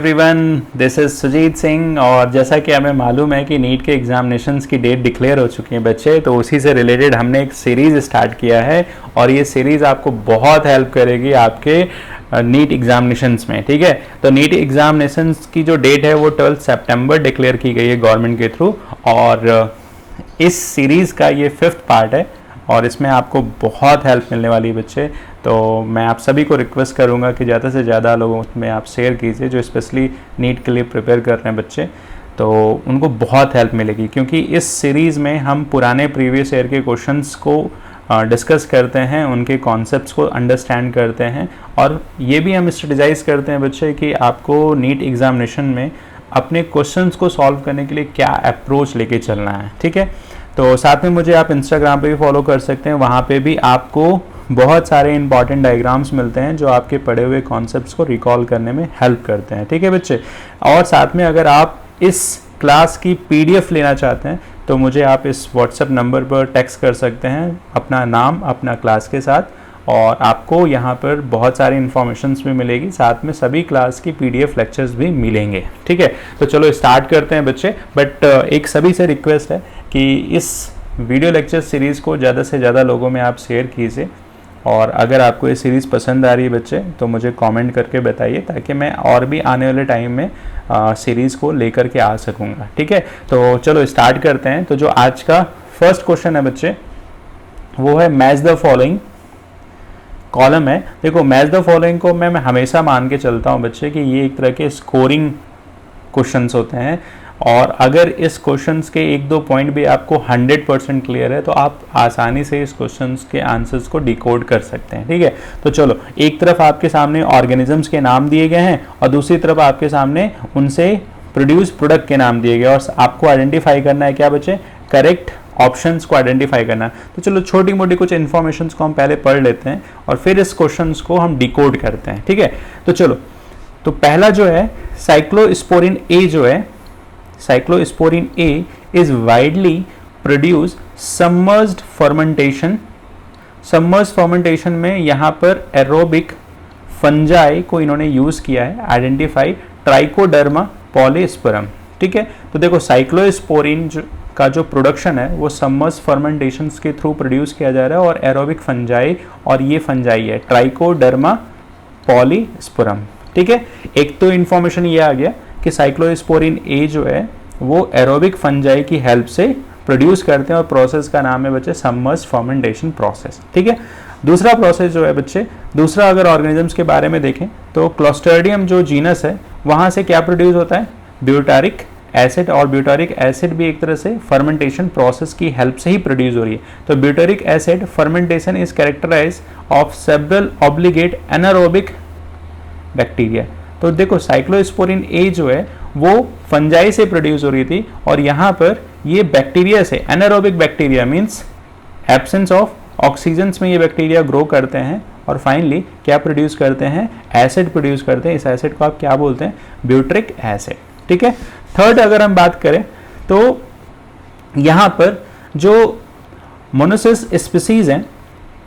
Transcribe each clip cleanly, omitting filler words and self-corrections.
Everyone, this is Sujit Singh. और जैसा कि हमें मालूम है कि नीट के एग्जामिनेशंस की डेट डिक्लेयर हो चुकी है बच्चे, तो उसी से रिलेटेड हमने एक सीरीज़ स्टार्ट किया है और ये सीरीज़ आपको बहुत हेल्प करेगी आपके नीट एग्जामिनेशंस में। ठीक है, तो नीट एग्जामिनेशंस की जो डेट है वो 12 सितंबर डिक्लेयर की गई है गवर्नमेंट के थ्रू, और इस सीरीज़ का ये 5th पार्ट है और इसमें आपको बहुत हेल्प मिलने वाली है बच्चे। तो मैं आप सभी को रिक्वेस्ट करूंगा कि ज़्यादा से ज़्यादा लोगों में आप शेयर कीजिए जो स्पेशली नीट के लिए प्रिपेयर कर रहे हैं बच्चे, तो उनको बहुत हेल्प मिलेगी। क्योंकि इस सीरीज़ में हम पुराने प्रीवियस ईयर के क्वेश्चंस को डिस्कस करते हैं, उनके कॉन्सेप्ट्स को अंडरस्टैंड करते हैं, और ये भी हम स्ट्रेटजाइज करते हैं बच्चे कि आपको नीट एग्जामिनेशन में अपने क्वेश्चंस को सॉल्व करने के लिए क्या अप्रोच लेके चलना है। ठीक है, तो साथ में मुझे आप इंस्टाग्राम पे भी फॉलो कर सकते हैं, वहाँ पे भी आपको बहुत सारे इंपॉर्टेंट डायग्राम्स मिलते हैं जो आपके पढ़े हुए कॉन्सेप्ट्स को रिकॉल करने में हेल्प करते हैं। ठीक है बच्चे, और साथ में अगर आप इस क्लास की पीडीएफ लेना चाहते हैं तो मुझे आप इस व्हाट्सएप नंबर पर टेक्स्ट कर सकते हैं अपना नाम अपना क्लास के साथ, और आपको यहाँ पर बहुत सारी इन्फॉर्मेशंस भी मिलेगी, साथ में सभी क्लास की पीडीएफ लेक्चर्स भी मिलेंगे। ठीक है, तो चलो स्टार्ट करते हैं बच्चे। बट एक सभी से रिक्वेस्ट है कि इस वीडियो लेक्चर सीरीज़ को ज़्यादा से ज़्यादा लोगों में आप शेयर कीजिए, और अगर आपको ये सीरीज़ पसंद आ रही है बच्चे तो मुझे कमेंट करके बताइए, ताकि मैं और भी आने वाले टाइम में सीरीज़ को लेकर के आ सकूँगा। ठीक है, तो चलो स्टार्ट करते हैं। तो जो आज का फर्स्ट क्वेश्चन है बच्चे वो है मैच द फॉलोइंग। कॉलम है, देखो मैच द फॉलोइंग को मैं हमेशा मान के चलता हूँ बच्चे कि ये एक तरह के स्कोरिंग क्वेश्चंस होते हैं, और अगर इस क्वेश्चंस के एक दो पॉइंट भी आपको 100% क्लियर है तो आप आसानी से इस क्वेश्चंस के आंसर्स को डिकोड कर सकते हैं। ठीक है, तो चलो एक तरफ आपके सामने ऑर्गेनिजम्स के नाम दिए गए हैं और दूसरी तरफ आपके सामने उनसे प्रोड्यूस प्रोडक्ट के नाम दिए गए, और आपको आइडेंटिफाई करना है क्या बच्चे, करेक्ट ऑप्शंस को आइडेंटिफाई करना। तो चलो छोटी मोटी कुछ इन्फॉर्मेशंस को हम पहले पढ़ लेते हैं और फिर इस क्वेश्चंस को हम डिकोड करते हैं। ठीक है, तो चलो, तो पहला जो है साइक्लोस्पोरिन ए जो है, cyclosporin A is widely produce submerged fermentation. Submerged fermentation में यहाँ पर एरोबिक फंजाई को इन्होंने यूज किया है, आइडेंटिफाई ट्राइकोडर्मा पॉलीस्पोरम। ठीक है, तो देखो साइक्लोस्पोरिन का जो प्रोडक्शन है वो सबमर्ज्ड फर्मेंटेशन के थ्रू प्रोड्यूस किया जा रहा है, और एरोबिक फंजाई, और ये फंजाई है ट्राइकोडर्मा पॉलीस्पोरम। ठीक है, एक तो इन्फॉर्मेशन ये आ गया कि साइक्लोस्पोरिन ए जो है वो एरोबिक फंजाई की हेल्प से प्रोड्यूस करते हैं, और प्रोसेस का नाम है बच्चे सबमर्ज्ड फर्मेंटेशन प्रोसेस। ठीक है, दूसरा प्रोसेस जो है बच्चे, दूसरा अगर ऑर्गेनिजम्स के बारे में देखें तो क्लोस्ट्रिडियम जो जीनस है वहाँ से क्या प्रोड्यूस होता है, ब्यूटारिक एसिड, और ब्यूटारिक एसिड भी एक तरह से फर्मेंटेशन प्रोसेस की हेल्प से ही प्रोड्यूस हो रही है। तो butyric acid fermentation is characterise of several obligate anaerobic bacteria. तो देखो साइक्लोस्पोरिन ए जो है वो फंजाई से प्रोड्यूस हो रही थी, और यहाँ पर ये बैक्टीरिया से, anaerobic bacteria means absence of oxygen में ये बैक्टीरिया ग्रो करते हैं, और फाइनली क्या प्रोड्यूस करते हैं, एसिड प्रोड्यूस करते हैं। इस एसिड को आप क्या बोलते हैं, ब्यूट्रिक एसिड। ठीक है, थर्ड अगर हम बात करें तो यहाँ पर जो मोनोसिस स्पीसीज हैं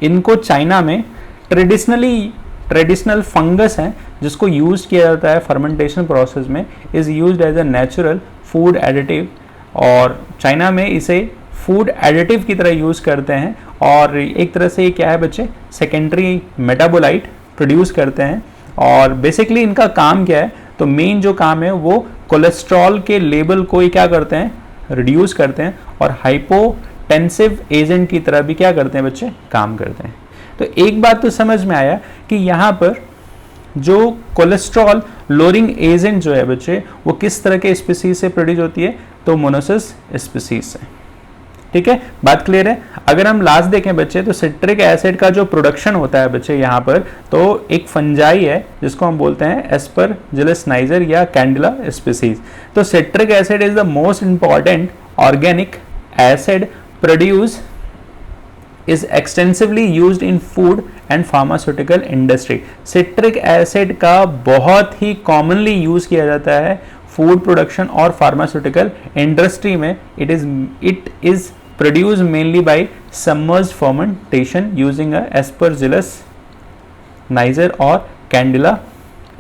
इनको चाइना में ट्रेडिशनल फंगस हैं जिसको यूज किया जाता है फर्मेंटेशन प्रोसेस में, is used as a natural food additive, और चाइना में इसे फूड एडिटिव की तरह यूज करते हैं, और एक तरह से ये क्या है बच्चे, सेकेंडरी मेटाबोलाइट प्रोड्यूस करते हैं। और बेसिकली इनका काम क्या है, तो मेन जो काम है वो कोलेस्ट्रॉल के लेवल को ही क्या करते हैं, रिड्यूस करते हैं, और हाइपोटेंसिव एजेंट की तरह भी क्या करते हैं बच्चे, काम करते हैं। तो एक बात तो समझ में आया कि यहाँ पर जो कोलेस्ट्रॉल लोअरिंग एजेंट जो है बच्चे वो किस तरह के स्पीसीज से प्रोड्यूस होती है, तो मोनोसिस स्पीसीज से। ठीक है, बात क्लियर है। अगर हम लास्ट देखें बच्चे तो सिट्रिक एसिड का जो प्रोडक्शन होता है बच्चे यहाँ पर, तो एक फंजाई है जिसको हम बोलते हैं एस्परजिलस नाइजर या कैंडिला स्पीसीज। तो citric acid is the most important organic acid produce is extensively used in food and pharmaceutical industry। Citric acid का बहुत ही कॉमनली यूज किया जाता है फूड प्रोडक्शन और फार्मास्यूटिकल इंडस्ट्री में। It is produce mainly by submerged fermentation using a Aspergillus niger और Cadila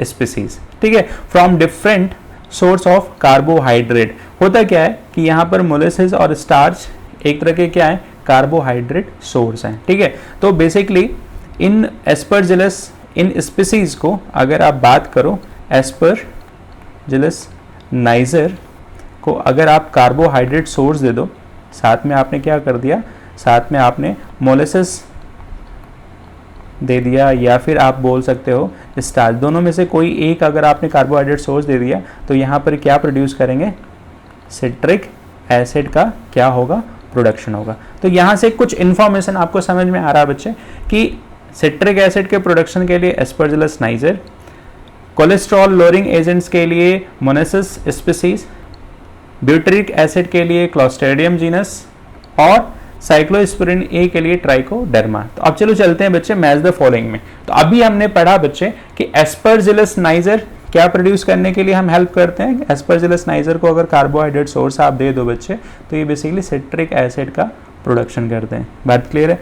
species. ठीक है, from different source of carbohydrate. होता क्या है कि यहाँ पर मोलेसेस और स्टार्च एक तरह के क्या है, कार्बोहाइड्रेट सोर्स हैं, ठीक है। तो बेसिकली इन एस्परजिलस इन स्पीसीज को अगर आप बात करो, एस्परजिलस नाइजर को अगर आप कार्बोहाइड्रेट सोर्स दे दो, साथ में आपने क्या कर दिया, साथ में आपने मोलेसेस दे दिया, या फिर आप बोल सकते हो स्टार्च, दोनों में से कोई एक अगर आपने कार्बोहाइड्रेट सोर्स दे दिया तो यहाँ पर क्या प्रोड्यूस करेंगे, सिट्रिक एसिड का क्या होगा, प्रोडक्शन होगा। तो यहाँ से कुछ इन्फॉर्मेशन आपको समझ में आ रहा है बच्चे कि सिट्रिक एसिड के प्रोडक्शन के लिए Aspergillus niger, cholesterol lowering agents के लिए मोनेसिस स्पीसीज, ब्यूटरिक एसिड के लिए क्लोस्ट्रिडियम जीनस और साइक्लोस्पोरिन ए के लिए ट्राइकोडर्मा। तो अब चलो चलते हैं बच्चे मैच द फॉलोइंग में। तो अभी हमने पढ़ा बच्चे कि एस्परजिलस नाइजर क्या प्रोड्यूस करने के लिए हम हेल्प करते हैं। एस्परजिलस नाइजर को अगर कार्बोहाइड्रेट सोर्स आप दे दो बच्चे तो ये बेसिकली सिट्रिक एसिड का प्रोडक्शन करते हैं, बात क्लियर है।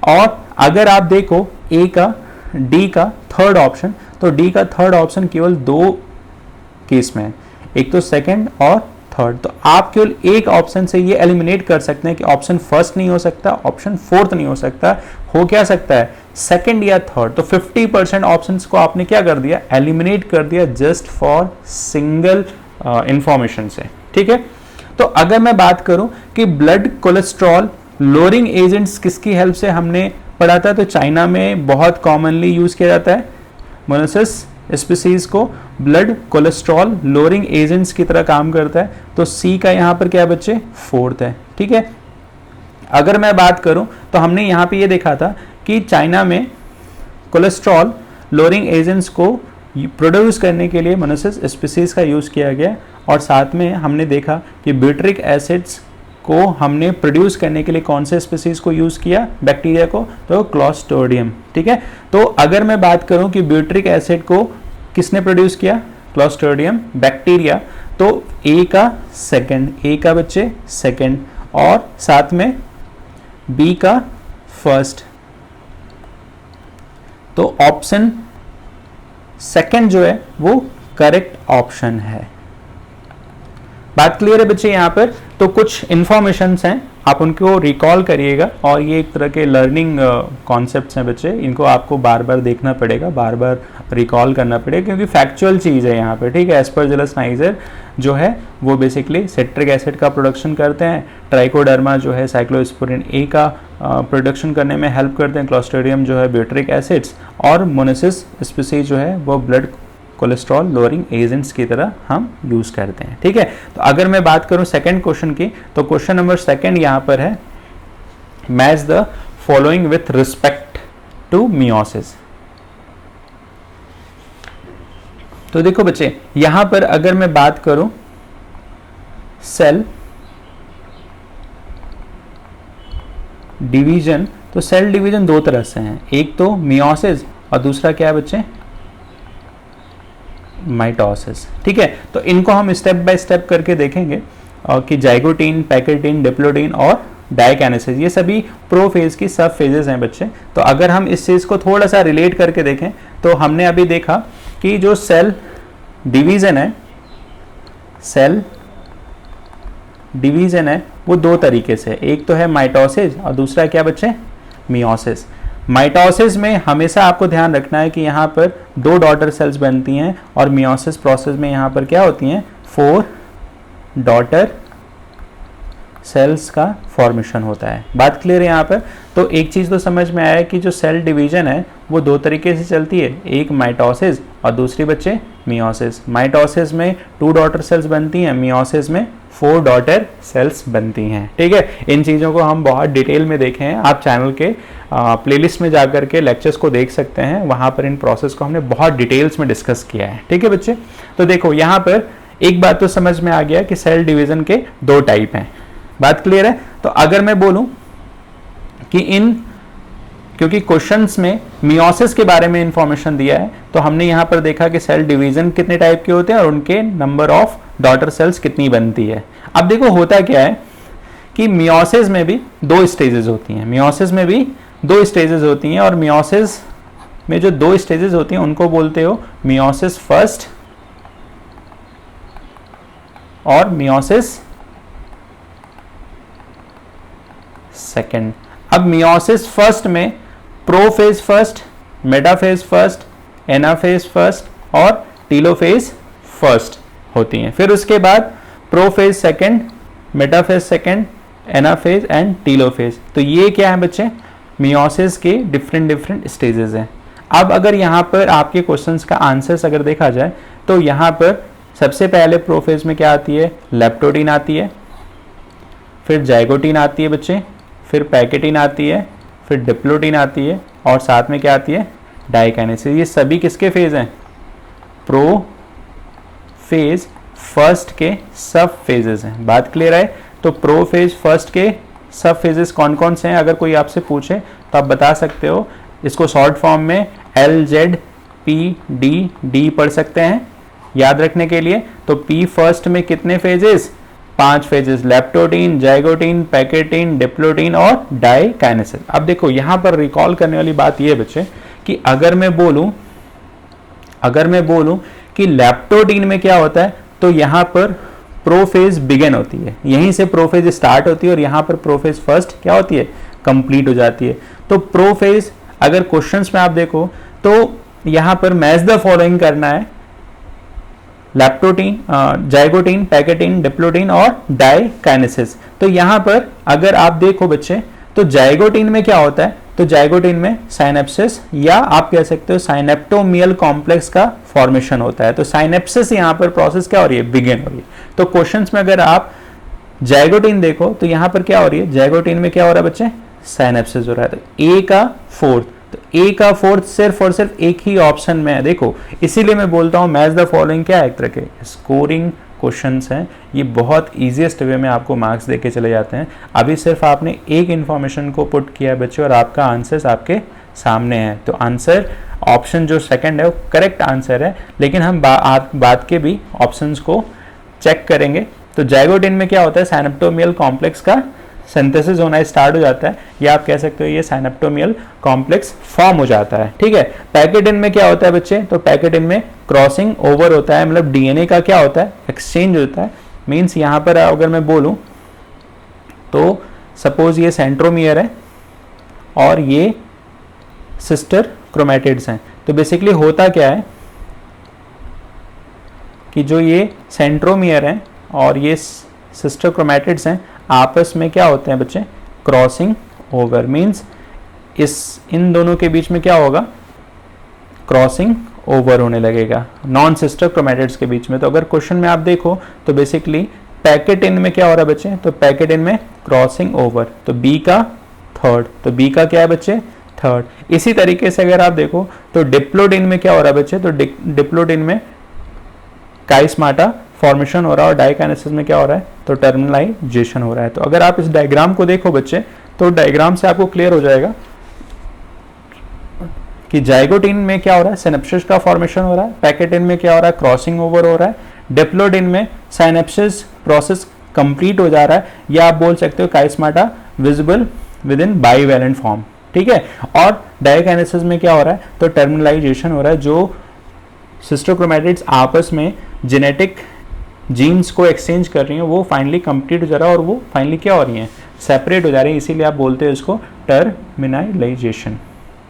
और अगर आप देखो ए का, डी का थर्ड ऑप्शन, तो डी का थर्ड ऑप्शन केवल दो केस में है, एक तो सेकेंड और थर्ड। तो आप केवल एक ऑप्शन से ये एलिमिनेट कर सकते हैं कि ऑप्शन फर्स्ट नहीं हो सकता, ऑप्शन फोर्थ नहीं हो सकता, हो क्या सकता है, सेकंड या थर्ड। तो 50% ऑप्शंस को आपने क्या कर दिया, एलिमिनेट कर दिया जस्ट फॉर सिंगल इंफॉर्मेशन से, ठीक है। तो अगर मैं बात करूं कि ब्लड कोलेस्ट्रॉल लोअरिंग एजेंट्स किसकी हेल्प से हमने पढ़ा था, तो चाइना में बहुत कॉमनली यूज किया जाता है मोनेसिस स्पीसीज को ब्लड कोलेस्ट्रॉल लोअरिंग एजेंट्स की तरह काम करता है। तो सी का यहाँ पर क्या है बच्चे, फोर्थ है, ठीक है। अगर मैं बात करूं तो हमने यहाँ पे ये देखा था कि चाइना में कोलेस्ट्रॉल लोअरिंग एजेंट्स को प्रोड्यूस करने के लिए मोनेसिस स्पीसीज का यूज किया गया, और साथ में हमने देखा कि ब्यूटरिक एसिड्स को हमने प्रोड्यूस करने के लिए कौन से स्पीसीज को यूज किया, बैक्टीरिया को, तो क्लोस्ट्रिडियम, ठीक है। तो अगर मैं बात करूं कि ब्यूटरिक एसिड को किसने प्रोड्यूस किया, क्लोस्ट्रिडियम बैक्टीरिया, तो ए का सेकंड, ए का बच्चे सेकंड, और साथ में बी का फर्स्ट। तो ऑप्शन सेकंड जो है वो करेक्ट ऑप्शन है। बात क्लियर है बच्चे यहाँ पर। तो कुछ इंफॉर्मेशंस हैं, आप उनको रिकॉल करिएगा, और ये एक तरह के लर्निंग कॉन्सेप्ट्स हैं बच्चे, इनको आपको बार बार देखना पड़ेगा, बार बार रिकॉल करना पड़ेगा, क्योंकि फैक्चुअल चीज़ है यहाँ पर, ठीक है। एस्परजिलस नाइजर जो है वो बेसिकली सिट्रिक एसिड का प्रोडक्शन करते हैं, ट्राइकोडर्मा जो है साइक्लोस्पोरिन ए का प्रोडक्शन करने में हेल्प करते हैं, क्लोस्ट्रिडियम जो है ब्यूटरिक एसिड्स, और मोनेसिस स्पीसीज जो है वो ब्लड कोलेस्ट्रॉल लोअरिंग एजेंट्स की तरह हम यूज करते हैं, ठीक है। तो अगर मैं बात करूं सेकंड क्वेश्चन की, तो क्वेश्चन नंबर सेकंड यहां पर है, match the following with respect to meiosis. तो देखो बच्चे यहां पर अगर मैं बात करूं सेल डिवीजन, तो सेल डिवीजन दो तरह से हैं, एक तो मियोसिस और दूसरा क्या है बच्चे, माइटोसिस, ठीक है। तो इनको हम स्टेप बाय स्टेप करके देखेंगे कि जाइगोटीन, पैकेटीन, डिप्लोडीन और डाइकाइनेसिस, ये सभी प्रोफेज की सब फेजेस हैं बच्चे। तो अगर हम इस चीज़ को थोड़ा सा रिलेट करके देखें, तो हमने अभी देखा कि जो सेल डिवीजन है, सेल डिवीजन है वो दो तरीके से, एक तो है माइटोसिस और दूसरा क्या बच्चे, मियोसिस। माइटोसिस में हमेशा आपको ध्यान रखना है कि यहाँ पर दो डॉटर सेल्स बनती हैं, और मियोसिस प्रोसेस में यहाँ पर क्या होती हैं, 4 डॉटर सेल्स का फॉर्मेशन होता है। बात क्लियर है यहाँ पर। तो एक चीज़ तो समझ में आया कि जो सेल डिवीजन है वो दो तरीके से चलती है, एक माइटोसिस और दूसरी बच्चे मियोसिस। माइटोसिस में 2 डॉटर सेल्स बनती हैं, मियोसिस में 4 डॉटर सेल्स बनती हैं, ठीक है। इन चीज़ों को हम बहुत डिटेल में देखे हैं, आप चैनल के प्लेलिस्ट में जाकर के लेक्चर्स को देख सकते हैं, वहाँ पर इन प्रोसेस को हमने बहुत डिटेल्स में डिस्कस किया है, ठीक है बच्चे। तो देखो यहाँ पर एक बात तो समझ में आ गया कि सेल डिवीजन के 2 टाइप हैं, बात क्लियर है। तो अगर मैं बोलूं कि क्योंकि क्वेश्चंस में मियोसिस के बारे में इंफॉर्मेशन दिया है, तो हमने यहाँ पर देखा कि सेल डिवीजन कितने टाइप के होते हैं और उनके नंबर ऑफ डॉटर सेल्स कितनी बनती है। अब देखो होता क्या है कि मियोसिस में भी 2 स्टेजेस होती हैं, मियोसिस में भी 2 स्टेजेस होती हैं, और मियोसिस में जो 2 स्टेजेस होती हैं उनको बोलते हो मियोसिस फर्स्ट और मियोसिस सेकेंड। अब मियोसिस फर्स्ट में prophase first, metaphase first, anaphase first और टीलोफेज फर्स्ट होती हैं। फिर उसके बाद prophase second, metaphase second, anaphase and telophase. तो ये क्या है बच्चे, मियोसिस के डिफरेंट स्टेजेस हैं। अब अगर यहाँ पर आपके क्वेश्चंस का आंसर्स अगर देखा जाए तो यहाँ पर सबसे पहले प्रोफेज में क्या आती है, लेप्टोडीन आती है, फिर जाइगोटीन आती है बच्चे, फिर पैकेटीन आती है, फिर डिप्लोटीन आती है और साथ में क्या आती है, डाइकाइनेसिस। ये सभी किसके फेज हैं, प्रोफेज फर्स्ट के सब फेजेस हैं। बात क्लियर है। तो प्रोफेज फर्स्ट के सब फेजेस कौन कौन से हैं, अगर कोई आपसे पूछे तो आप बता सकते हो। इसको शॉर्ट फॉर्म में LZPD पढ़ सकते हैं याद रखने के लिए। तो P फर्स्ट में कितने phases, 5 phases, leptotene, zygotene, pachytene, diplotene और डाइकाइनेसिस। अब देखो यहाँ पर रिकॉल करने वाली बात ये बच्चे कि अगर मैं बोलूं कि लेप्टोडीन में क्या होता है, तो यहाँ पर प्रोफेज बिगिन होती है, यहीं से प्रोफेज स्टार्ट होती है और यहाँ पर प्रोफेज फर्स्ट क्या होती है, कंप्लीट हो जाती है। तो प्रोफेज अगर क्वेश्चंस में आप देखो तो यहाँ पर मैच द फॉलोइंग करना है, लेप्टोडीन, जाइगोटीन, पैकेटीन, डिप्लोटीन और डाइकाइनेसिस। तो यहाँ पर अगर आप देखो बच्चे तो जाइगोटीन में क्या होता है, तो जाइगोटीन में साइनेप्सिस या आप कह सकते हो साइनेप्टोमियल कॉम्प्लेक्स का फॉर्मेशन होता है। तो साइनेप्सिस यहाँ पर प्रोसेस क्या हो रही है, बिगिन हो रही है। तो क्वेश्चंस में अगर आप जाइगोटीन देखो तो यहाँ पर क्या हो रही है, जाइगोटीन में क्या हो रहा है बच्चे, साइनेप्सिस हो रहा है। तो ए का फोर्थ सिर्फ और सिर्फ एक ही ऑप्शन में है। देखो इसीलिए मैं बोलता हूँ मैच द फॉलोइंग क्या है, एक तरह के स्कोरिंग क्वेश्चंस हैं, ये बहुत ईजीएस्ट वे में आपको मार्क्स देके चले जाते हैं। अभी सिर्फ आपने एक इन्फॉर्मेशन को पुट किया है बच्चे और आपका आंसर्स आपके सामने है। तो आंसर ऑप्शन जो सेकंड है वो करेक्ट आंसर है, लेकिन हम बाद के भी ऑप्शंस को चेक करेंगे। तो जाइगोटीन में क्या होता है, साइनेप्टोमियल कॉम्प्लेक्स का सिंथेसिस होना स्टार्ट हो जाता है, या आप कह सकते हो ये साइनेप्टोमियल कॉम्प्लेक्स फॉर्म हो जाता है। ठीक है। पैकेटिन में क्या होता है बच्चे, तो पैकेटिन में क्रॉसिंग ओवर होता है, मतलब डीएनए का क्या होता है, एक्सचेंज होता है। मींस यहाँ पर अगर मैं बोलूँ तो सपोज ये सेंट्रोमियर है और ये सिस्टर क्रोमैटिड्स हैं। तो बेसिकली होता क्या है कि जो ये सेंट्रोमियर है और ये सिस्टर क्रोमैटिड्स हैं, आपस में क्या होते हैं बच्चे, क्रॉसिंग ओवर। मींस इन दोनों के बीच में क्या होगा, क्रॉसिंग ओवर होने लगेगा नॉन सिस्टर क्रोमैटिड्स के बीच में। तो अगर क्वेश्चन में आप देखो तो बेसिकली पैकेटिन में क्या हो रहा है बच्चे, तो पैकेटिन में क्रॉसिंग ओवर। तो बी का थर्ड, तो बी का क्या है बच्चे, थर्ड। इसी तरीके से अगर आप देखो तो डिप्लोडिन में क्या हो रहा है बच्चे, तो डिप्लोडिन में काइस्माटा फॉर्मेशन हो रहा है और डाइकाइनेसिस में क्या हो रहा है, तो टर्मिनलाइजेशन हो रहा है। तो अगर आप इस डायग्राम को देखो बच्चे तो डायग्राम से आपको क्लियर हो जाएगा कि जाइगोटीन में क्या हो रहा है, सिनेप्सिस का फॉर्मेशन हो रहा है, पैकेटिन में क्या हो रहा है, क्रॉसिंग ओवर हो रहा है, डिप्लोडिन में साइनेप्सिस प्रोसेस कंप्लीट हो जा रहा है, या आप बोल सकते हो chiasmata visible within bivalent form. ठीक है। और डाइकाइनेसिस में क्या हो रहा है, तो टर्मिनलाइजेशन हो रहा है। जो सिस्टर क्रोमैटिड्स आपस में जेनेटिक जीन्स को एक्सचेंज कर रही हैं वो फाइनली कंप्लीट हो जा रहा है और वो फाइनली क्या हो रही हैं, सेपरेट हो जा रही है। इसीलिए आप बोलते हैं इसको टर्मिनलाइजेशन।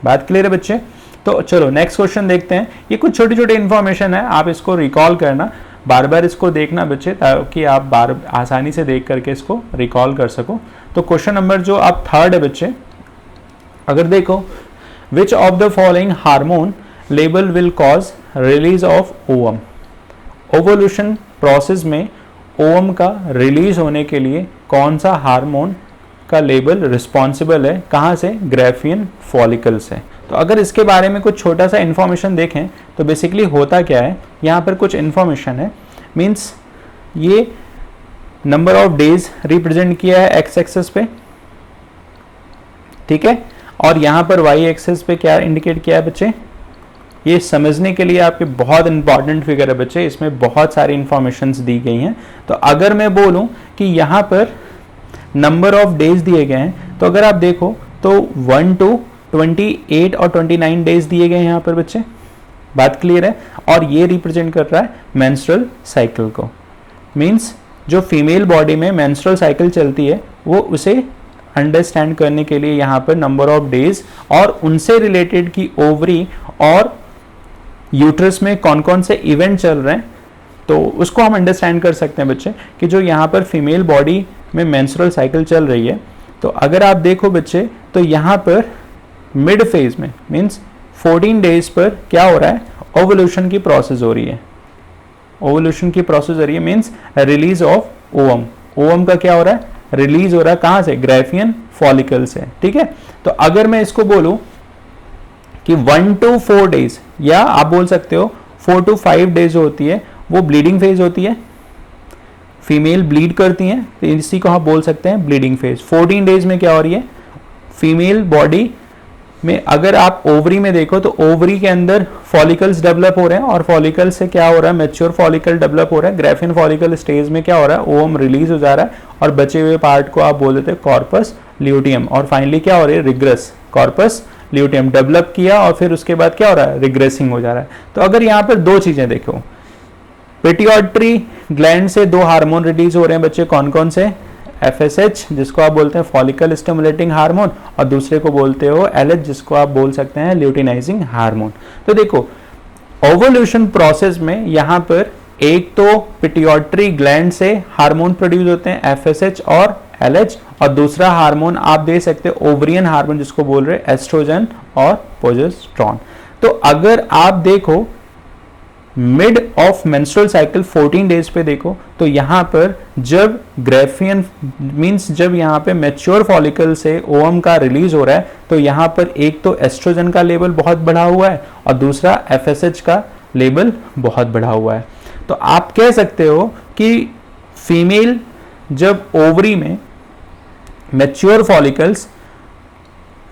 बात क्लियर है बच्चे। तो चलो नेक्स्ट क्वेश्चन देखते हैं। ये कुछ छोटी छोटी इन्फॉर्मेशन है, आप इसको रिकॉल करना, बार बार इसको देखना बच्चे, ताकि आप बार आसानी से देख करके इसको रिकॉल कर सको। तो क्वेश्चन नंबर जो आप थर्ड है बच्चे, अगर देखो विच of the following hormone level will cause release of ovum. Ovulation process में ओवम का रिलीज होने के लिए कौन सा हार्मोन का लेवल रिस्पॉन्सिबल है, कहाँ से, ग्राफियन फॉलिकल से। तो अगर इसके बारे में कुछ छोटा सा इन्फॉर्मेशन देखें तो बेसिकली होता क्या है, यहाँ पर कुछ इन्फॉर्मेशन है। मीन्स ये नंबर ऑफ डेज रिप्रेजेंट किया है एक्स एक्सेस पे, ठीक है, और यहाँ पर वाई एक्सेस पे क्या इंडिकेट किया है बच्चे, ये समझने के लिए आपके बहुत इंपॉर्टेंट फिगर है बच्चे, इसमें बहुत सारी इंफॉर्मेशंस दी गई हैं। तो अगर मैं बोलूं कि यहाँ पर नंबर ऑफ डेज दिए गए हैं, तो अगर आप देखो तो 1 to 28 और 29 डेज दिए गए हैं यहाँ पर बच्चे। बात क्लियर है। और ये रिप्रेजेंट कर रहा है मेंस्ट्रुअल साइकिल को। मीन्स जो फीमेल बॉडी में मेंस्ट्रुअल साइकिल चलती है वो उसे अंडरस्टैंड करने के लिए यहाँ पर नंबर ऑफ डेज और उनसे रिलेटेड की ओवरी और यूट्रस में कौन कौन से इवेंट चल रहे हैं, तो उसको हम अंडरस्टैंड कर सकते हैं बच्चे कि जो यहाँ पर फीमेल बॉडी में मेंस्ट्रुअल साइकिल चल रही है। तो अगर आप देखो बच्चे तो यहाँ पर मिड फेज में मीन्स 14 डेज पर क्या हो रहा है, ओवल्यूशन की प्रोसेस हो रही है। ओवल्यूशन की प्रोसेस हो रही है means release of ovum. Ovum का क्या हो रहा है, रिलीज हो रहा है कहाँ से, ग्राफियन फॉलिकल से। ठीक है, तो अगर मैं इसको बोलूं कि 1 to 4 डेज या आप बोल सकते हो 4 to 5 डेज होती है, वो ब्लीडिंग फेज होती है, फीमेल ब्लीड करती हैं, तो इसी को हम बोल सकते हैं ब्लीडिंग फेज। 14 डेज में क्या हो रही है, फीमेल बॉडी में अगर आप ओवरी में देखो तो ओवरी के अंदर फॉलिकल्स डेवलप हो रहे हैं और फॉलिकल से क्या हो रहा है, मैच्योर फॉलिकल डेवलप हो रहा है। ग्राफियन फॉलिकल स्टेज में क्या हो रहा है, ओवम रिलीज हो जा रहा है और बचे हुए पार्ट को आप बोल देते हैं कॉर्पस ल्यूटियम। और फाइनली क्या हो रही है, रिग्रेस, कॉर्पस ल्यूटियम डेवलप किया और फिर उसके बाद क्या हो रहा है, रिग्रेसिंग हो जा रहा है। तो अगर यहाँ पर दो चीजें देखो, पिट्यूटरी ग्लैंड से दो हार्मोन रिलीज हो रहे हैं बच्चे, कौन कौन से, FSH जिसको आप बोलते हैं फॉलिकल स्टिमुलेटिंग हार्मोन और दूसरे को बोलते हो LH जिसको आप बोल सकते हैं ल्यूटिनाइजिंग हार्मोन। तो देखो ओवल्यूशन प्रोसेस में यहाँ पर एक तो पिट्यूटरी ग्लैंड से हार्मोन प्रोड्यूस होते हैं FSH और LH, और दूसरा हार्मोन आप दे सकते हो ओवरियन हार्मोन जिसको बोल रहे हैं एस्ट्रोजन और प्रोजेस्टेरोन। तो अगर आप देखो mid of menstrual cycle 14 days पे देखो तो यहाँ पर जब ग्राफियन मींस जब यहाँ पे मैच्योर फॉलिकल से ओवम का रिलीज हो रहा है तो यहाँ पर एक तो एस्ट्रोजन का लेवल बहुत बढ़ा हुआ है और दूसरा FSH का लेवल बहुत बढ़ा हुआ है। तो आप कह सकते हो कि फीमेल जब ओवरी में मैच्योर फॉलिकल्स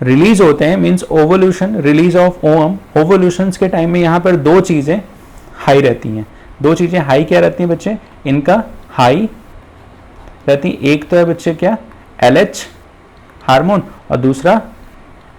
रिलीज होते हैं means ovulation, release of ovum, ovulation के टाइम में यहाँ पर दो चीजें हाई रहती हैं। दो चीजें हाई क्या रहती हैं बच्चे, इनका हाई रहती है, एक तो है बच्चे क्या, LH हार्मोन और दूसरा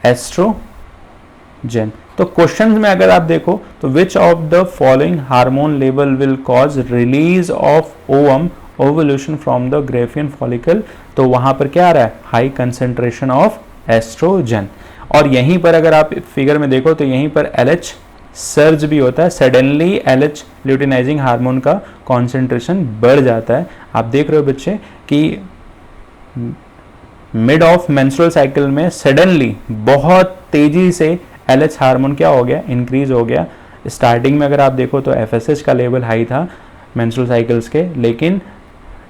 एस्ट्रोजन। तो क्वेश्चन में अगर आप देखो तो विच of the following hormone level will cause release of ovum ovulation from the Graafian follicle, तो वहां पर क्या आ रहा है, हाई कंसेंट्रेशन ऑफ एस्ट्रोजन। और यहीं पर अगर आप फिगर में देखो तो यहीं पर LH सर्ज भी होता है, सडनली LH ल्यूटिनाइजिंग हार्मोन का कॉन्सेंट्रेशन बढ़ जाता है। आप देख रहे हो बच्चे कि मिड ऑफ मेंस्ट्रुअल साइकिल में सडनली बहुत तेजी से LH हार्मोन क्या हो गया, इंक्रीज हो गया। स्टार्टिंग में अगर आप देखो तो FSH का लेवल हाई था मेंस्ट्रुअल साइकिल्स के, लेकिन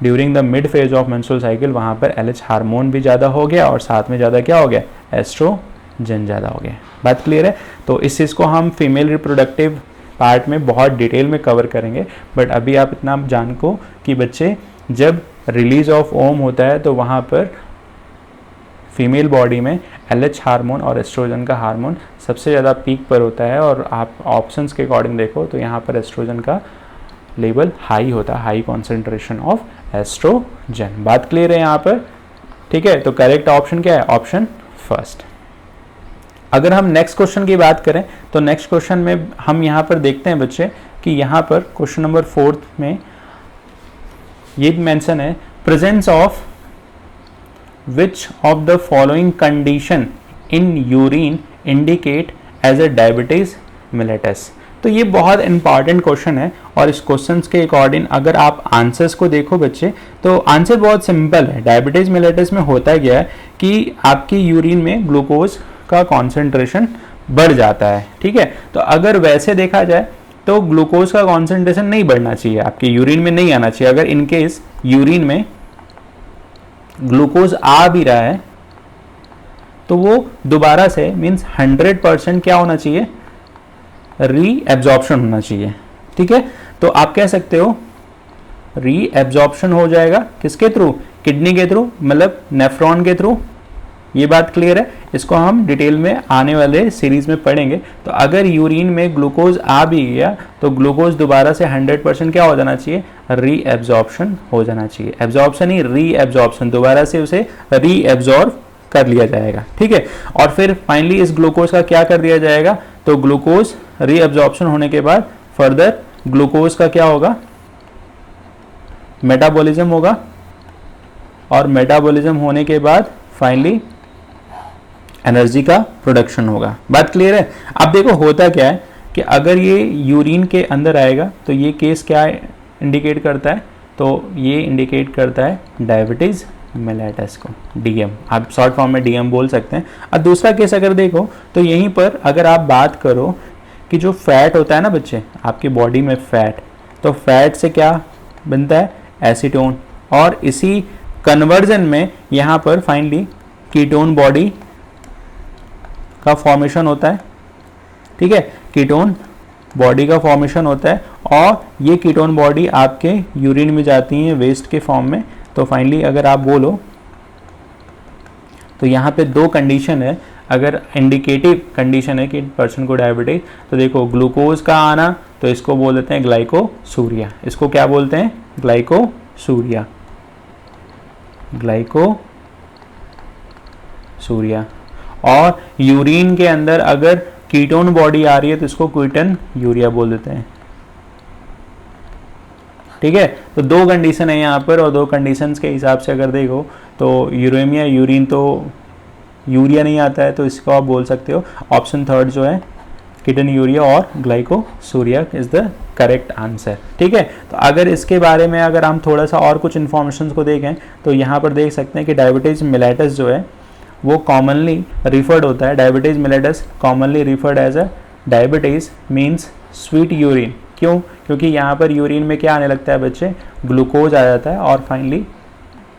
during the mid phase of menstrual cycle वहाँ पर LH हार्मोन भी ज़्यादा हो गया और साथ में ज़्यादा क्या हो गया, एस्ट्रोजन ज़्यादा हो गया। बात क्लियर है। तो इस चीज़ को हम फीमेल रिप्रोडक्टिव पार्ट में बहुत डिटेल में कवर करेंगे, बट अभी आप इतना जान को कि बच्चे जब रिलीज ऑफ ओम होता है तो वहाँ पर फीमेल बॉडी में LH हार्मोन और एस्ट्रोजन का हार्मोन सबसे ज़्यादा पीक पर होता है। और आप ऑप्शंस के अकॉर्डिंग देखो तो यहाँ पर एस्ट्रोजन का लेवल हाई होता है, हाई कॉन्सेंट्रेशन ऑफ एस्ट्रोजन। बात क्लियर है यहाँ पर, ठीक है। तो करेक्ट ऑप्शन क्या है, ऑप्शन फर्स्ट। अगर हम नेक्स्ट क्वेश्चन की बात करें तो नेक्स्ट क्वेश्चन में हम यहाँ पर देखते हैं बच्चे कि यहाँ पर क्वेश्चन नंबर 4 में ये मेंशन है, presence of which of the following condition in urine indicate as a diabetes mellitus. तो ये बहुत इंपॉर्टेंट क्वेश्चन है और इस क्वेश्चन के अकॉर्डिंग अगर आप आंसर्स को देखो बच्चे तो आंसर बहुत सिंपल है। डायबिटीज मिलेटस में होता क्या है कि आपकी यूरिन में ग्लूकोज का कॉन्सेंट्रेशन बढ़ जाता है, ठीक है। तो अगर वैसे देखा जाए तो ग्लूकोज का कॉन्सेंट्रेशन नहीं बढ़ना चाहिए, आपकी यूरिन में नहीं आना चाहिए। अगर इनकेस यूरिन में ग्लूकोज आ भी रहा है तो वो दोबारा से मीन्स 100% क्या होना चाहिए, रीएब्जॉर्प्शन होना चाहिए, ठीक है। तो आप कह सकते हो रीएब्जॉर्प्शन हो जाएगा किसके थ्रू, किडनी के थ्रू, मतलब नेफ्रॉन के थ्रू। ये बात क्लियर है, इसको हम डिटेल में आने वाले सीरीज में पढ़ेंगे। तो अगर यूरिन में ग्लूकोज आ भी गया तो ग्लूकोज दोबारा से 100% क्या हो जाना चाहिए, रीएब्जॉर्प्शन हो जाना चाहिए। एब्जॉर्प्शन ही रीएब्जॉर्प्शन, दोबारा से उसे रीएब्जॉर्ब कर लिया जाएगा, ठीक है। और फिर फाइनली इस ग्लूकोज का क्या कर दिया जाएगा, तो ग्लूकोज रीएब्जॉर्प्शन होने के बाद फर्दर ग्लूकोज का क्या होगा, मेटाबॉलिज्म होगा और मेटाबॉलिज्म होने के बाद फाइनली एनर्जी का प्रोडक्शन होगा। बात क्लियर है? अब देखो होता क्या है कि अगर ये यूरिन के अंदर आएगा तो ये केस क्या इंडिकेट करता है, तो ये इंडिकेट करता है डायबिटीज़ मेलिटस को, डीएम, आप शॉर्ट फॉर्म में डीएम बोल सकते हैं। अब दूसरा केस अगर देखो तो यहीं पर अगर आप बात करो कि जो फैट होता है ना बच्चे आपकी बॉडी में फैट, तो फैट से क्या बनता है, एसीटोन, और इसी कन्वर्जन में यहाँ पर फाइनली कीटोन बॉडी का फॉर्मेशन होता है। ठीक है, कीटोन बॉडी का फॉर्मेशन होता है और ये कीटोन बॉडी आपके यूरिन में जाती है वेस्ट के फॉर्म में। तो फाइनली अगर आप बोलो तो यहाँ पे दो कंडीशन है, अगर इंडिकेटिव कंडीशन है कि पर्सन को डायबिटीज, तो देखो ग्लूकोज का आना तो इसको बोल देते हैं ग्लाइकोसूरिया। इसको क्या बोलते हैं, ग्लाइकोसूरिया, ग्लाइकोसूरिया। और यूरिन के अंदर अगर कीटोन बॉडी आ रही है तो इसको कीटन यूरिया बोल देते हैं। ठीक है, तो दो कंडीशन है यहाँ पर, और दो कंडीशंस के हिसाब से अगर देखो तो यूरेमिया यूरिन तो यूरिया नहीं आता है, तो इसको आप बोल सकते हो ऑप्शन थर्ड जो है कीटन यूरिया और glycosuria is the correct answer. ठीक है, तो अगर इसके बारे में अगर हम थोड़ा सा और कुछ इन्फॉर्मेशन को देखें तो यहाँ पर देख सकते हैं कि डायबिटीज मेलिटस जो है वो कॉमनली रिफर्ड होता है, diabetes mellitus commonly referred as a diabetes means sweet urine. क्यों? क्योंकि यहाँ पर यूरिन में क्या आने लगता है बच्चे, ग्लूकोज आ जाता है, और फाइनली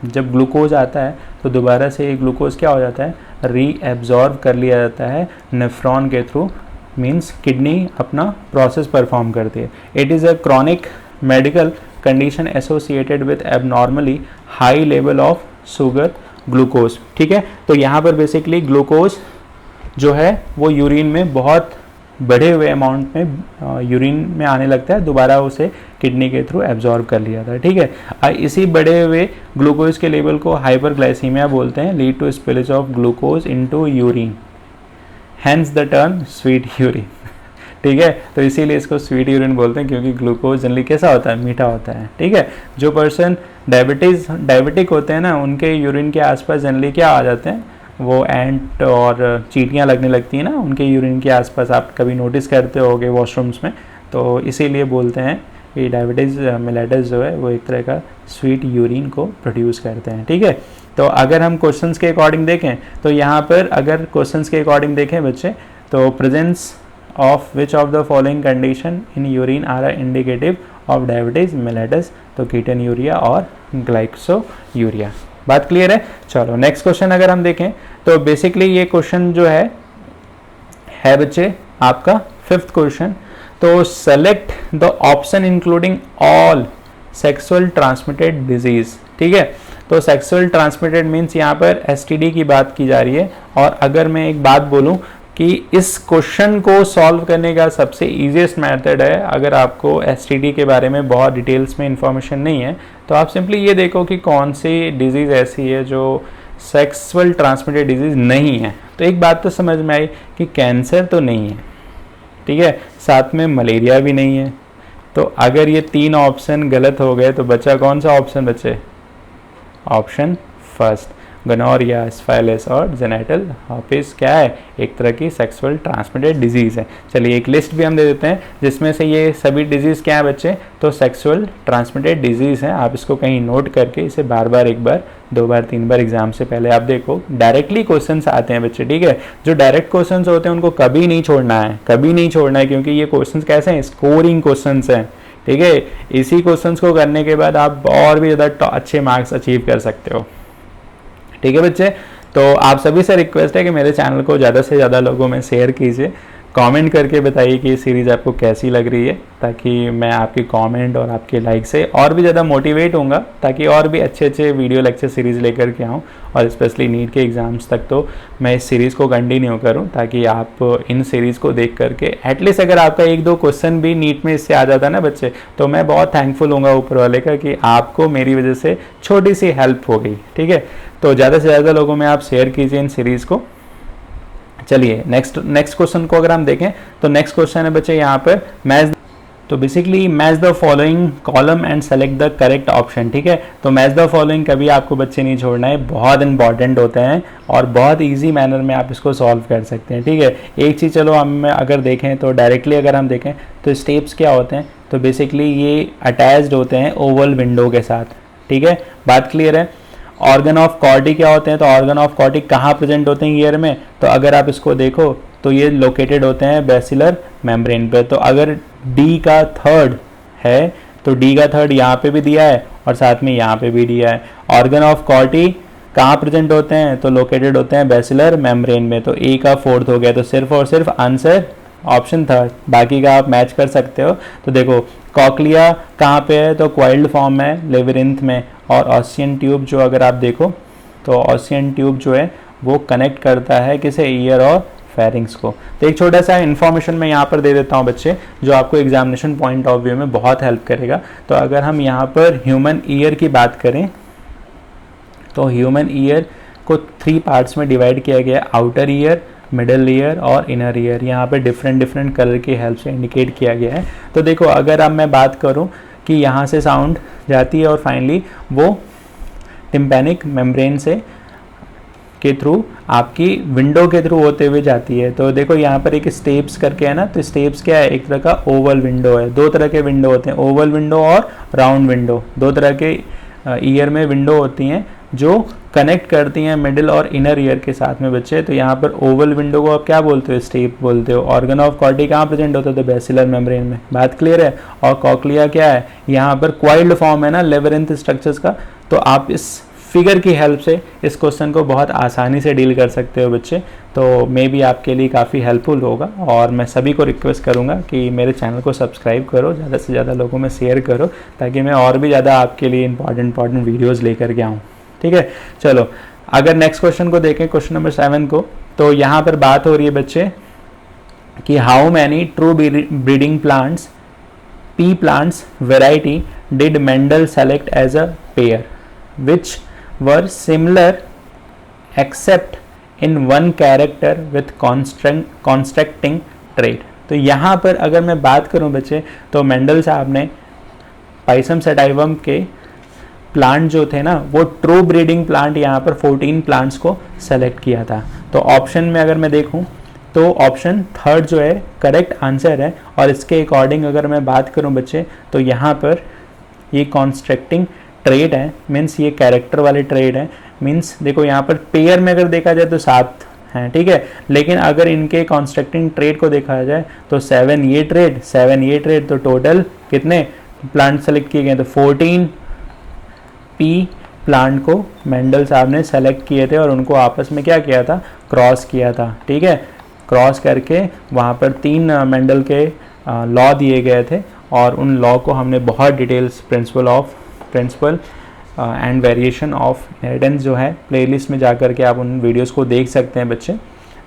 जब ग्लूकोज आता है तो दोबारा से ये ग्लूकोज क्या हो जाता है, रीएब्जॉर्ब कर लिया जाता है नेफ्रॉन के थ्रू, मीन्स किडनी अपना प्रोसेस परफॉर्म करती है। It is a chronic medical condition associated with abnormally high level of sugar glucose. ठीक है, तो यहाँ पर बेसिकली ग्लूकोज जो है वो यूरिन में बहुत बढ़े हुए अमाउंट में यूरिन में आने लगता है, दोबारा उसे किडनी के थ्रू एब्जॉर्ब कर लिया जाता है। ठीक है, इसी बढ़े हुए ग्लूकोज के लेवल को हाइपरग्लाइसीमिया बोलते हैं, lead to spillage of glucose into urine, hence the term sweet urine. ठीक है, तो इसीलिए इसको स्वीट यूरिन बोलते हैं क्योंकि ग्लूकोज जनरली कैसा होता है, मीठा होता है। ठीक है, जो पर्सन डायबिटिक होते हैं ना उनके यूरिन के आसपास जनरली क्या आ जाते हैं, वो एंट और चींटियाँ लगने लगती हैं ना उनके यूरिन के आसपास, आप कभी नोटिस करते होगे वॉशरूम्स में, तो इसीलिए बोलते हैं कि डायबिटीज़ मेलिटस जो है वो एक तरह का स्वीट यूरिन को प्रोड्यूस करते हैं। ठीक है, तो अगर हम क्वेश्चंस के अकॉर्डिंग देखें तो यहाँ पर अगर क्वेश्चंस के अकॉर्डिंग देखें बच्चे, तो presence of which of the following condition in urine are indicative of diabetes mellitus, तो कीटन यूरिया और ग्लाइकोसूरिया। बात क्लियर है? चलो नेक्स्ट क्वेश्चन अगर हम देखें तो बेसिकली ये क्वेश्चन जो है बच्चे आपका फिफ्थ क्वेश्चन, तो select the option including all sexual transmitted disease. ठीक है, तो सेक्सुअल ट्रांसमिटेड मीन्स यहाँ पर एसटीडी की बात की जा रही है, और अगर मैं एक बात बोलूँ कि इस क्वेश्चन को सॉल्व करने का सबसे ईजीएस्ट मेथड है, अगर आपको एसटीडी के बारे में बहुत डिटेल्स में इंफॉर्मेशन नहीं है तो आप सिंपली ये देखो कि कौन सी डिजीज़ ऐसी है जो सेक्सुअल ट्रांसमिटेड डिजीज़ नहीं है। तो एक बात तो समझ में आई कि कैंसर तो नहीं है, ठीक है, साथ में मलेरिया भी नहीं है। तो अगर ये तीन ऑप्शन गलत हो गए तो बचा कौन सा ऑप्शन बचे, ऑप्शन फर्स्ट, गोनोरिया, सिफिलिस और जेनिटल हर्पिस क्या है, एक तरह की सेक्सुअल ट्रांसमिटेड डिजीज़ है। चलिए एक लिस्ट भी हम दे देते हैं जिसमें से ये सभी डिजीज़ क्या है बच्चे, तो सेक्सुअल ट्रांसमिटेड डिजीज़ हैं। आप इसको कहीं नोट करके इसे बार बार, एक बार, दो बार, तीन बार एग्जाम से पहले आप देखो, डायरेक्टली क्वेश्चंस आते हैं बच्चे। ठीक है, जो डायरेक्ट क्वेश्चंस होते हैं उनको कभी नहीं छोड़ना है, कभी नहीं छोड़ना है, क्योंकि ये क्वेश्चंस कैसे हैं, स्कोरिंग क्वेश्चंस हैं। ठीक है, इसी क्वेश्चंस को करने के बाद आप और भी ज़्यादा अच्छे मार्क्स अचीव कर सकते हो। ठीक है बच्चे, तो आप सभी से रिक्वेस्ट है कि मेरे चैनल को ज़्यादा से ज़्यादा लोगों में शेयर कीजिए, कमेंट करके बताइए कि ये सीरीज़ आपको कैसी लग रही है, ताकि मैं आपके कमेंट और आपके लाइक से और भी ज़्यादा मोटिवेट होऊंगा, ताकि और भी अच्छे अच्छे वीडियो लेक्चर सीरीज़ लेकर के आऊँ, और स्पेशली नीट के एग्ज़ाम्स तक तो मैं इस सीरीज़ को कंटिन्यू करूँ, ताकि आप इन सीरीज़ को देख करके एटलीस्ट अगर आपका एक दो क्वेश्चन भी नीट में इससे आ जाता ना बच्चे, तो मैं बहुत थैंकफुल होऊंगा ऊपर वाले का कि आपको मेरी वजह से छोटी सी हेल्प हो गई। ठीक है, तो ज़्यादा से ज़्यादा लोगों में आप शेयर कीजिए इन सीरीज़ को। चलिए नेक्स्ट क्वेश्चन को अगर हम देखें तो नेक्स्ट क्वेश्चन है बच्चे यहाँ पर, मैच तो basically match the following column and select the correct option, ठीक है। तो मैच द फॉलोइंग कभी आपको बच्चे नहीं छोड़ना है, बहुत इंपॉर्टेंट होते हैं और बहुत इजी मैनर में आप इसको सॉल्व कर सकते हैं, ठीक है। एक चीज़ चलो हम अगर देखें तो डायरेक्टली अगर हम देखें तो स्टेप्स क्या होते हैं, तो बेसिकली ये अटैच्ड होते हैं ओवल विंडो के साथ, ठीक है, बात क्लियर है। ऑर्गन ऑफ कॉर्टी क्या होते हैं, तो ऑर्गन ऑफ कॉर्टी कहाँ प्रेजेंट होते हैं ईयर में, तो अगर आप इसको देखो तो ये लोकेटेड होते हैं बेसिलर मेम्ब्रेन पे। तो अगर डी का थर्ड है तो डी का थर्ड यहाँ पे भी दिया है और साथ में यहाँ पे भी दिया है। ऑर्गन ऑफ कॉर्टी कहाँ प्रेजेंट होते हैं, तो लोकेटेड होते हैं बेसिलर मेम्ब्रेन में। तो ए का फोर्थ हो गया, तो सिर्फ और सिर्फ आंसर ऑप्शन थर्ड, बाकी का आप मैच कर सकते हो। तो देखो कॉकलिया कहाँ पे है, तो क्वाइल्ड फॉर्म में लेबिरिंथ में। और ऑसियन ट्यूब जो अगर आप देखो तो ऑसियन ट्यूब जो है वो कनेक्ट करता है किसे, ईयर और फेरिंग्स को। तो एक छोटा सा इन्फॉर्मेशन मैं यहाँ पर दे देता हूँ बच्चे, जो आपको एग्जामिनेशन पॉइंट ऑफ व्यू में बहुत हेल्प करेगा। तो अगर हम यहाँ पर ह्यूमन ईयर की बात करें तो ह्यूमन ईयर को 3 पार्ट्स में डिवाइड किया गया, आउटर ईयर, मिडल ईयर और इनर ईयर। यहाँ पे डिफरेंट कलर की हेल्प से इंडिकेट किया गया है। तो देखो अगर अब मैं बात करूँ कि यहाँ से साउंड जाती है और फाइनली वो टिम्पैनिक मेम्ब्रेन से के थ्रू आपकी विंडो के थ्रू होते हुए जाती है। तो देखो यहाँ पर एक स्टेप्स करके है ना, तो स्टेप्स क्या है, एक तरह का ओवल विंडो है। 2 तरह के विंडो होते हैं, ओवल विंडो और राउंड विंडो। 2 तरह के ईयर में विंडो होती हैं जो कनेक्ट करती हैं मिडिल और इनर ईयर के साथ में बच्चे। तो यहाँ पर ओवल विंडो को आप क्या बोलते हो, स्टेप बोलते हो। ऑर्गन ऑफ कॉर्टी कहाँ प्रेजेंट होता है, तो बेसिलर मेम्ब्रेन में, बात क्लियर है। और कॉकलिया क्या है, यहाँ पर क्वाइल्ड फॉर्म है ना लेबिरिंथ स्ट्रक्चर्स का। तो आप इस फिगर की हेल्प से इस क्वेश्चन को बहुत आसानी से डील कर सकते हो बच्चे। तो मे भी आपके लिए काफ़ी हेल्पफुल होगा और मैं सभी को रिक्वेस्ट करूँगा कि मेरे चैनल को सब्सक्राइब करो, ज़्यादा से ज़्यादा लोगों में शेयर करो, ताकि मैं और भी ज़्यादा आपके लिए इंपॉर्टेंट वीडियोज़ लेकर के आऊँ, ठीक है। चलो अगर नेक्स्ट क्वेश्चन को देखें, क्वेश्चन नंबर 7 को, तो यहाँ पर बात हो रही है बच्चे कि how many true breeding plants, pea plants variety did Mendel select as a pair which were similar except in one character with constructing trait। तो यहाँ पर अगर मैं बात करूँ बच्चे तो मेंडल साहब ने पाइसम सेटाइवम के प्लांट जो थे ना वो ट्रू ब्रीडिंग प्लांट यहाँ पर 14 प्लांट्स को सेलेक्ट किया था। तो ऑप्शन में अगर मैं देखूँ तो ऑप्शन थर्ड जो है करेक्ट आंसर है। और इसके अकॉर्डिंग अगर मैं बात करूँ बच्चे तो यहाँ पर ये कॉन्स्ट्रक्टिंग ट्रेड है, मीन्स ये कैरेक्टर वाले ट्रेड है। मीन्स देखो यहाँ पर पेयर में अगर देखा जाए तो 7 हैं, ठीक है, लेकिन अगर इनके कॉन्स्ट्रक्टिंग ट्रेड को देखा जाए तो 7 ये ट्रेड, 7 ये ट्रेड, तो टोटल कितने प्लांट सेलेक्ट किए गए, तो 14 पी प्लांट को मेंडल साहब ने सेलेक्ट किए थे और उनको आपस में क्या किया था, क्रॉस किया था, ठीक है। क्रॉस करके वहाँ पर 3 मेंडल के लॉ दिए गए थे और उन लॉ को हमने बहुत details principle and variation of inheritance जो है प्लेलिस्ट में जाकर के आप उन वीडियोस को देख सकते हैं बच्चे।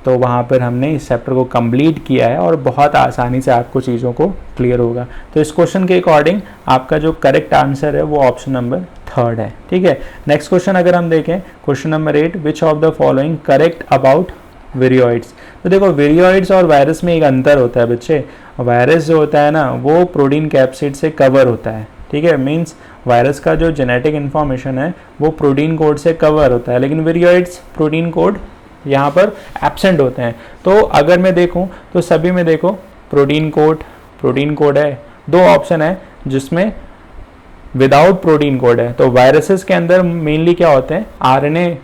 तो वहाँ पर हमने इस चैप्टर को कंप्लीट किया है और बहुत आसानी से आपको चीज़ों को क्लियर होगा। तो इस क्वेश्चन के अकॉर्डिंग आपका जो करेक्ट आंसर है वो ऑप्शन नंबर थर्ड है, ठीक है। नेक्स्ट क्वेश्चन अगर हम देखें, question number 8, which of the following correct about viroids. तो देखो विरियोइड्स और वायरस में एक अंतर होता है बच्चे। वायरस जो होता है ना वो प्रोटीन कैप्सिड से कवर होता है, ठीक है, मीन्स वायरस का जो जेनेटिक इन्फॉर्मेशन है वो प्रोटीन कोड से कवर होता है, लेकिन विरियोइड्स प्रोटीन कोड यहाँ पर एब्सेंट होते हैं। तो अगर मैं देखूँ तो सभी में देखो प्रोटीन कोड है, 2 ऑप्शन है जिसमें विदाउट प्रोटीन कोड है। तो वायरसेस के अंदर मेनली क्या होते हैं, आरएनए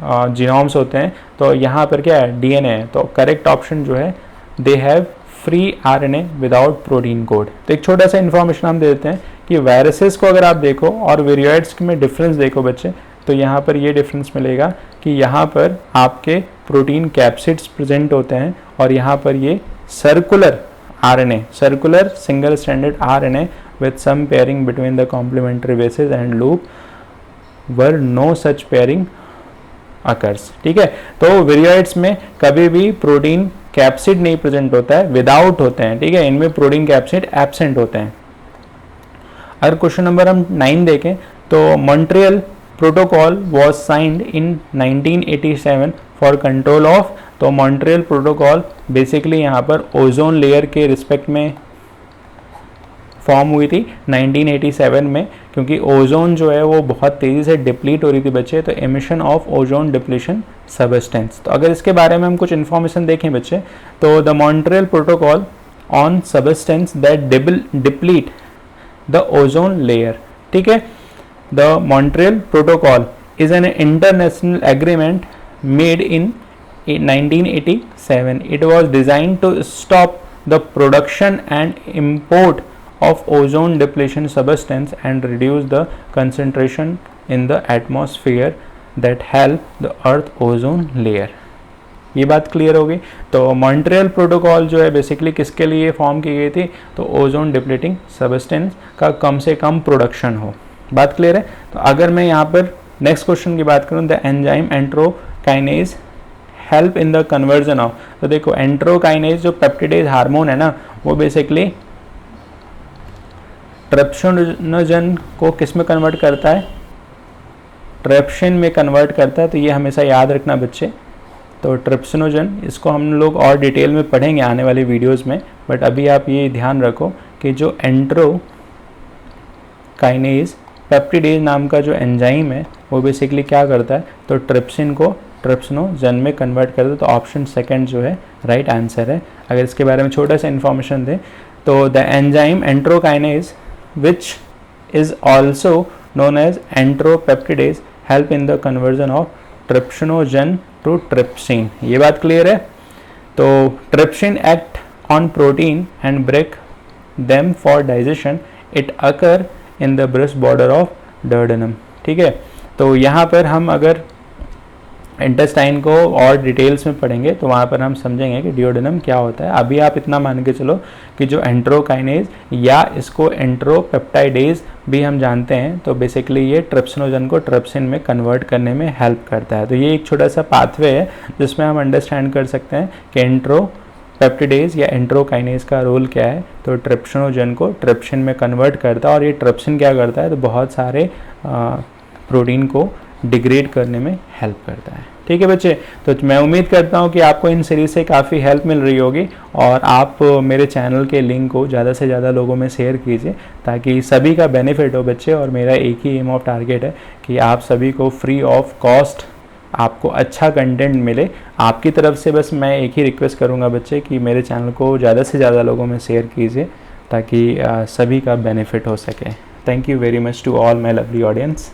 जीनोम्स होते हैं, तो यहाँ पर क्या है, डीएनए है। तो करेक्ट ऑप्शन जो है they have free RNA without protein code. तो एक छोटा सा इन्फॉर्मेशन हम दे देते हैं कि वायरसेस को अगर आप देखो और विरियोइड्स में डिफरेंस देखो बच्चे, तो यहाँ पर ये डिफरेंस मिलेगा कि यहाँ पर आपके प्रोटीन कैप्सिड्स प्रेजेंट होते हैं और यहाँ पर ये circular RNA, circular single stranded RNA with some pairing between the complementary bases and loop where no such pairing occurs, ठीक है। तो विरियोइड्स में कभी भी प्रोटीन कैप्सिड नहीं प्रेजेंट होता है, विदाउट होते हैं, ठीक है, इनमें प्रोटीन कैप्सिड एब्सेंट होते हैं। अगर क्वेश्चन नंबर हम 9 देखें तो Montreal protocol was signed in 1987 for control of. तो मॉन्ट्रियल प्रोटोकॉल बेसिकली यहाँ पर ओजोन लेयर के रिस्पेक्ट में फॉर्म हुई थी 1987 में, क्योंकि ओजोन जो है वो बहुत तेज़ी से डिप्लीट हो रही थी बच्चे, तो emission of ozone depletion substance. तो अगर इसके बारे में हम कुछ इन्फॉर्मेशन देखें बच्चे, तो the Montreal protocol on substance that deplete the ozone layer, ठीक है। The Montreal protocol is an international agreement made in 1987. It was designed to stop the production and import of ozone depletion substance and reduce the concentration in the atmosphere that help the earth ozone layer. ये बात clear होगी। तो Montreal protocol जो है basically किसके लिए form की गई थी, तो ओजोन डिप्लीटिंग सबस्टेंस का कम से कम प्रोडक्शन हो। बात क्लियर है। तो अगर मैं यहाँ पर नेक्स्ट क्वेश्चन की बात करूँ, the enzyme enterokinase help in the conversion of, तो देखो एंट्रोकाइनेज जो पेप्टिडेज हार्मोन है ना, वो बेसिकली ट्रिप्सिनोजन को किस में कन्वर्ट करता है, ट्रिप्सिन में कन्वर्ट करता है। तो ये हमेशा याद रखना बच्चे। तो ट्रिप्सिनोजन, इसको हम लोग और डिटेल में पढ़ेंगे आने वाली वीडियोस में, बट अभी आप ये ध्यान रखो कि जो एंट्रोकाइनेज पेप्टिडेज नाम का जो एंजाइम है वो बेसिकली क्या करता है, तो ट्रिप्सिन को ट्रिप्सिनोजन में कन्वर्ट करता है। तो ऑप्शन सेकंड जो है राइट आंसर है। अगर इसके बारे में छोटा सा इन्फॉर्मेशन दें, तो the enzyme enterokinase which is also known as enteropeptidase help in the conversion of trypsinogen to trypsin. ये बात क्लियर है। तो trypsin act on protein and break them for digestion, it occur in the brush border of duodenum, ठीक है। तो यहाँ पर हम अगर इंटेस्टाइन को और डिटेल्स में पढ़ेंगे तो वहाँ पर हम समझेंगे कि डुओडेनम क्या होता है। अभी आप इतना मान के चलो कि जो एंट्रोकाइनेज या इसको एंट्रोपेप्टाइडेज भी हम जानते हैं, तो बेसिकली ये ट्रिप्सिनोजन को ट्रिप्सिन में कन्वर्ट करने में हेल्प करता है। तो ये एक छोटा सा पाथवे है जिसमें हम अंडरस्टैंड कर सकते हैं कि एंट्रोपेप्टिडेज या एंट्रोकाइनेज का रोल क्या है। तो ट्रिप्सिनोजन को ट्रिप्सिन में कन्वर्ट करता है, और ये ट्रिप्सिन क्या करता है, तो बहुत सारे प्रोटीन को डिग्रेड करने में हेल्प करता है। ठीक है बच्चे, तो मैं उम्मीद करता हूँ कि आपको इन सीरीज से काफ़ी हेल्प मिल रही होगी, और आप मेरे चैनल के लिंक को ज़्यादा से ज़्यादा लोगों में शेयर कीजिए ताकि सभी का बेनिफिट हो बच्चे। और मेरा एक ही एम ऑफ टारगेट है कि आप सभी को फ्री ऑफ कॉस्ट आपको अच्छा कंटेंट मिले। आपकी तरफ से बस मैं एक ही रिक्वेस्ट करूँगा बच्चे कि मेरे चैनल को ज़्यादा से ज़्यादा लोगों में शेयर कीजिए ताकि सभी का बेनिफिट हो सके। Thank you very much to all my lovely audience.